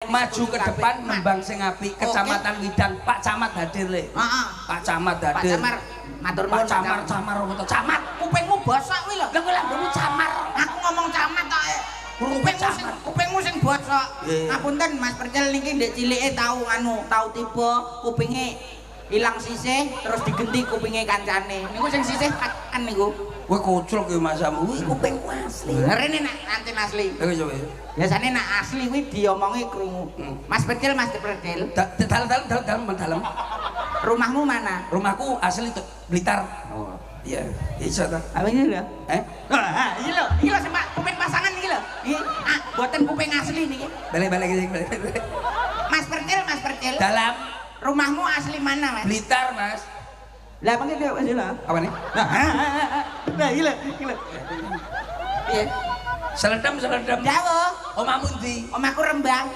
maju ke depan nembang sing apik Kecamatan Widang Pak Camat hadir le. Pak Camat hadir. Pak Camar matur nuwun Camar Camat kupingmu bosok kuwi lho. Lah kowe lambemu Camar. Aku ngomong camat tok. Kupingmu sing bosok. Ngapunten Mas Percil niki ndek cilike tau tiba kupinge ilang sisih terus digenti kupinge kancane. Niku sing sisih kan niku. Kowe kocrok ya masamu. Kuwi kupingku asli. Rene nak nanti asli. Lha coba. Biasane nak asli kuwi diomongi krungu. Mas Percil. Dalem. Rumahmu mana? Rumahku asli Blitar. Oh. Iya, iso ta. Apa ini lho? Iki lho sing kuping pasangan iki lho. Iki boten kuping asli niki. Balik. Mas Percil. Dalam Rumahmu asli mana, Mas? Blitar, Mas. Lah apa gitu Mas lho? Apa nih? Nah, iki lho. Piye? Seledam. Jauh. Omahmu ndi? Omahku Rembang.